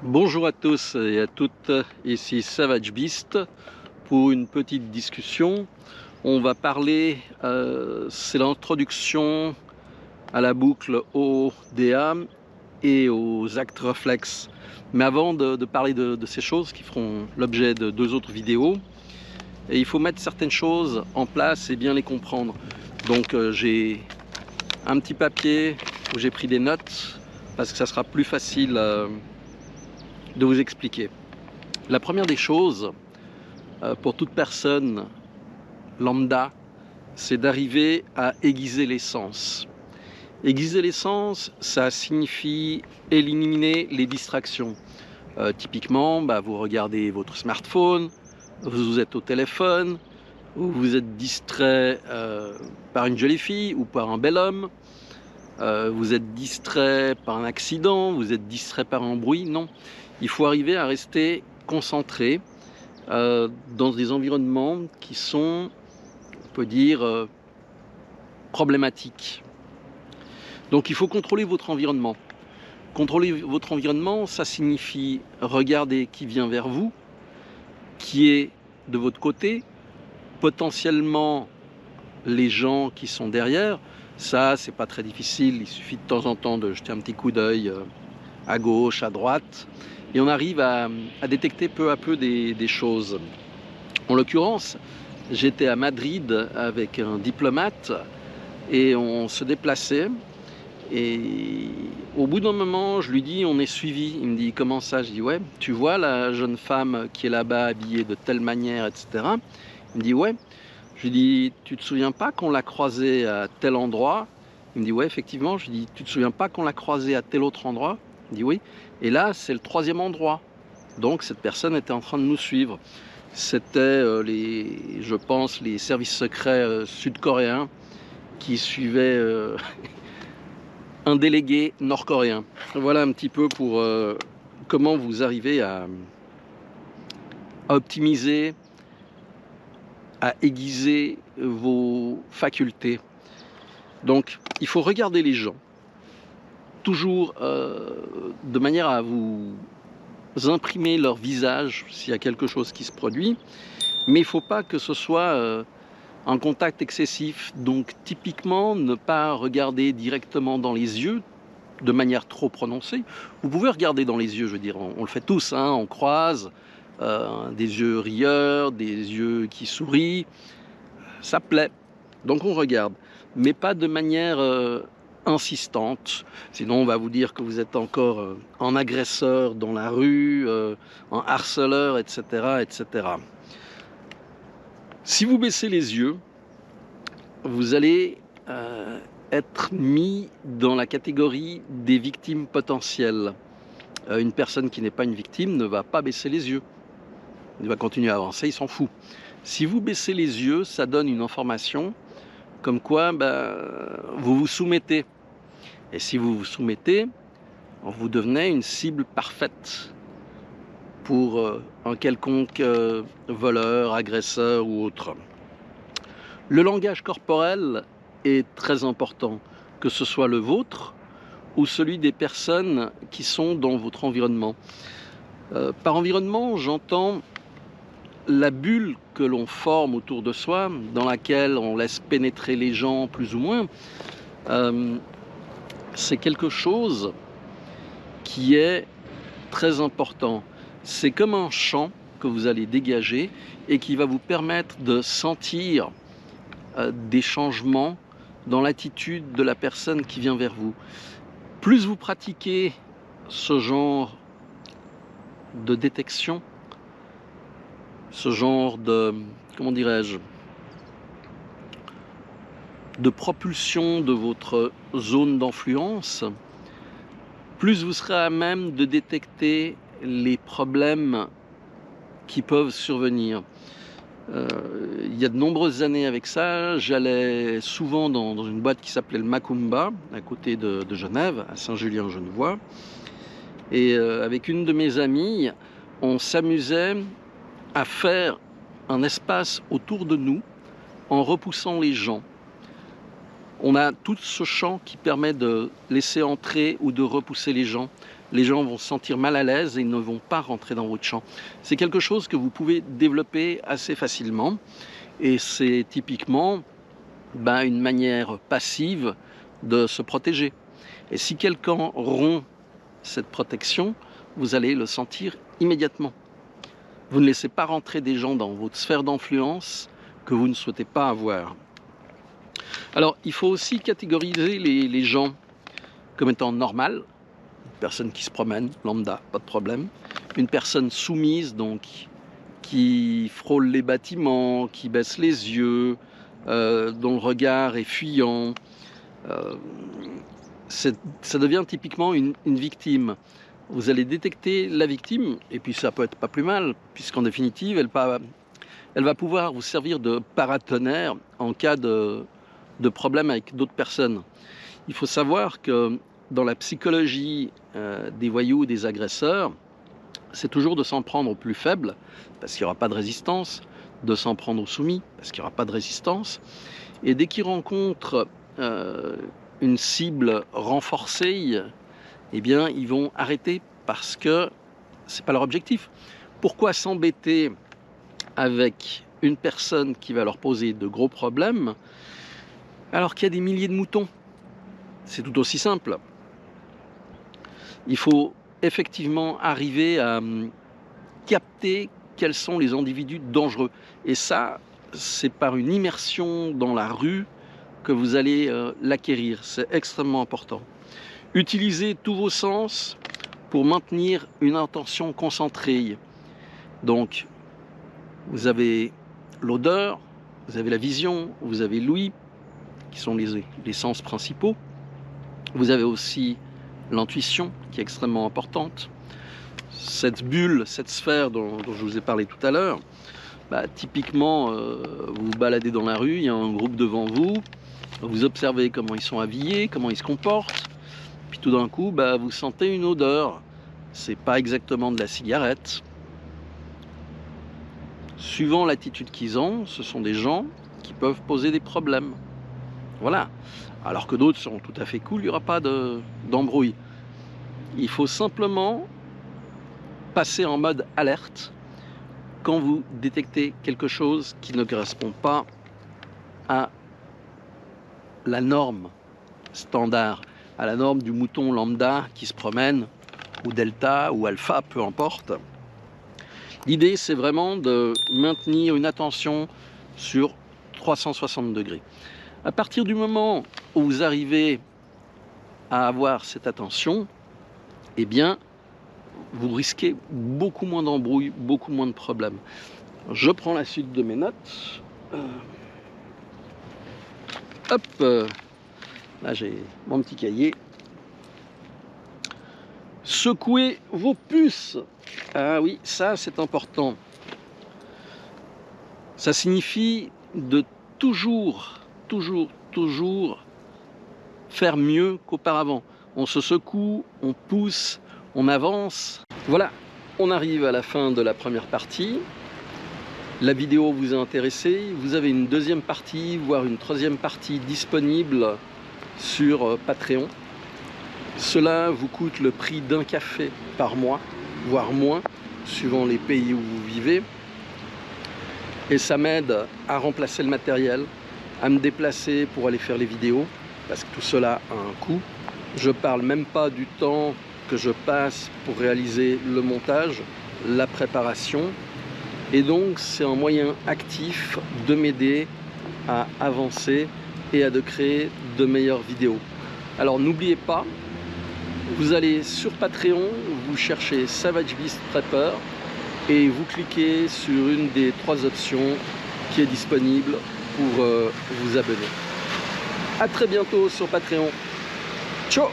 Bonjour à tous et à toutes, ici Savage Beast pour une petite discussion. On va parler, c'est l'introduction à la boucle ODA et aux actes réflexes. Mais avant de parler de ces choses qui feront l'objet de deux autres vidéos, et il faut mettre certaines choses en place et bien les comprendre. Donc j'ai un petit papier où j'ai pris des notes parce que ça sera plus facile de vous expliquer. La première des choses, pour toute personne lambda, c'est d'arriver à aiguiser les sens. Aiguiser les sens, ça signifie éliminer les distractions. Typiquement, vous regardez votre smartphone, vous êtes au téléphone, ou vous êtes distrait par une jolie fille ou par un bel homme, vous êtes distrait par un accident, vous êtes distrait par un bruit. Non, il faut arriver à rester concentré dans des environnements qui sont, on peut dire, problématiques. Donc il faut contrôler votre environnement. Contrôler votre environnement, ça signifie regarder qui vient vers vous, qui est de votre côté, potentiellement les gens qui sont derrière. Ça, c'est pas très difficile, il suffit de temps en temps de jeter un petit coup d'œil à gauche, à droite, et on arrive à détecter peu à peu des choses. En l'occurrence, j'étais à Madrid avec un diplomate et on se déplaçait, et au bout d'un moment, je lui dis, on est suivi. Il me dit, comment ça? Je dis, ouais, tu vois la jeune femme qui est là-bas habillée de telle manière, etc. Il me dit, ouais. Je lui dis, tu te souviens pas qu'on l'a croisée à tel endroit? Il me dit, ouais, effectivement. Je lui dis, tu te souviens pas qu'on l'a croisée à tel autre endroit? Il me dit, oui. Et là, c'est le troisième endroit. Donc, cette personne était en train de nous suivre. C'était, je pense, les services secrets sud-coréens qui suivaient un délégué nord-coréen. Voilà un petit peu pour comment vous arrivez à optimiser, à aiguiser vos facultés. Donc, il faut regarder les gens, toujours de manière à vous imprimer leur visage s'il y a quelque chose qui se produit, mais il ne faut pas que ce soit un contact excessif. Donc, typiquement, ne pas regarder directement dans les yeux de manière trop prononcée. Vous pouvez regarder dans les yeux, je veux dire, on le fait tous, hein, on croise des yeux rieurs, des yeux qui sourient, ça plaît, donc on regarde, mais pas de manière insistante, sinon on va vous dire que vous êtes encore en agresseur dans la rue, en harceleur, etc., etc. Si vous baissez les yeux, vous allez être mis dans la catégorie des victimes potentielles. Une personne qui n'est pas une victime ne va pas baisser les yeux. Il va continuer à avancer, il s'en fout. Si vous baissez les yeux, ça donne une information comme quoi vous vous soumettez. Et si vous vous soumettez, vous devenez une cible parfaite pour un quelconque voleur, agresseur ou autre. Le langage corporel est très important, que ce soit le vôtre ou celui des personnes qui sont dans votre environnement. Par environnement, j'entends la bulle que l'on forme autour de soi, dans laquelle on laisse pénétrer les gens plus ou moins. C'est quelque chose qui est très important. C'est comme un champ que vous allez dégager et qui va vous permettre de sentir des changements dans l'attitude de la personne qui vient vers vous. Plus vous pratiquez ce genre de détection, ce genre de, comment dirais-je, de propulsion de votre zone d'influence, plus vous serez à même de détecter les problèmes qui peuvent survenir. Il y a de nombreuses années avec ça, j'allais souvent dans une boîte qui s'appelait le Macumba, à côté de Genève, à Saint-Julien-Genevois. Et avec une de mes amies, on s'amusait à faire un espace autour de nous en repoussant les gens. On a tout ce champ qui permet de laisser entrer ou de repousser les gens. les gens vont se sentir mal à l'aise et ils ne vont pas rentrer dans votre champ. C'est quelque chose que vous pouvez développer assez facilement et c'est typiquement une manière passive de se protéger. Et si quelqu'un rompt cette protection, vous allez le sentir immédiatement. Vous ne laissez pas rentrer des gens dans votre sphère d'influence que vous ne souhaitez pas avoir. Alors, il faut aussi catégoriser les gens comme étant normales. Une personne qui se promène, lambda, pas de problème. Une personne soumise, donc, qui frôle les bâtiments, qui baisse les yeux, dont le regard est fuyant. Ça devient typiquement une victime. Vous allez détecter la victime, et puis ça peut être pas plus mal, puisqu'en définitive, elle va pouvoir vous servir de paratonnerre en cas de problème avec d'autres personnes. Il faut savoir que dans la psychologie des voyous, des agresseurs, c'est toujours de s'en prendre aux plus faibles, parce qu'il n'y aura pas de résistance, de s'en prendre aux soumis, parce qu'il n'y aura pas de résistance. Et dès qu'ils rencontrent une cible renforcée, eh bien, ils vont arrêter parce que ce n'est pas leur objectif. Pourquoi s'embêter avec une personne qui va leur poser de gros problèmes alors qu'il y a des milliers de moutons? C'est tout aussi simple. Il faut effectivement arriver à capter quels sont les individus dangereux. Et ça, c'est par une immersion dans la rue que vous allez l'acquérir. C'est extrêmement important. Utilisez tous vos sens pour maintenir une attention concentrée. Donc, vous avez l'odeur, vous avez la vision, vous avez l'ouïe, qui sont les sens principaux. Vous avez aussi l'intuition, qui est extrêmement importante. Cette bulle, cette sphère dont je vous ai parlé tout à l'heure, typiquement, vous vous baladez dans la rue, il y a un groupe devant vous, vous observez comment ils sont habillés, comment ils se comportent, puis tout d'un coup, vous sentez une odeur. C'est pas exactement de la cigarette. Suivant l'attitude qu'ils ont, ce sont des gens qui peuvent poser des problèmes. Voilà. Alors que d'autres sont tout à fait cool, il n'y aura pas d'embrouille. Il faut simplement passer en mode alerte quand vous détectez quelque chose qui ne correspond pas à la norme standard, à la norme du mouton lambda qui se promène, ou delta, ou alpha, peu importe. L'idée, c'est vraiment de maintenir une attention sur 360 degrés. À partir du moment où vous arrivez à avoir cette attention, eh bien, vous risquez beaucoup moins d'embrouilles, beaucoup moins de problèmes. Je prends la suite de mes notes. Hop, là j'ai mon petit cahier. Secouez vos puces. Ah oui, ça c'est important. Ça signifie de toujours faire mieux qu'auparavant. On se secoue, on pousse, on avance. Voilà, on arrive à la fin de la première partie. La vidéo vous a intéressé. Vous avez une deuxième partie, voire une troisième partie disponible sur Patreon. Cela vous coûte le prix d'un café par mois, voire moins, suivant les pays où vous vivez. Et ça m'aide à remplacer le matériel, à me déplacer pour aller faire les vidéos, parce que tout cela a un coût. Je ne parle même pas du temps que je passe pour réaliser le montage, la préparation. Et donc, c'est un moyen actif de m'aider à avancer et à créer de meilleures vidéos. Alors, n'oubliez pas, vous allez sur Patreon, vous cherchez Savage Beast Prepper et vous cliquez sur une des 3 options qui est disponible pour vous abonner. À très bientôt sur Patreon. Ciao!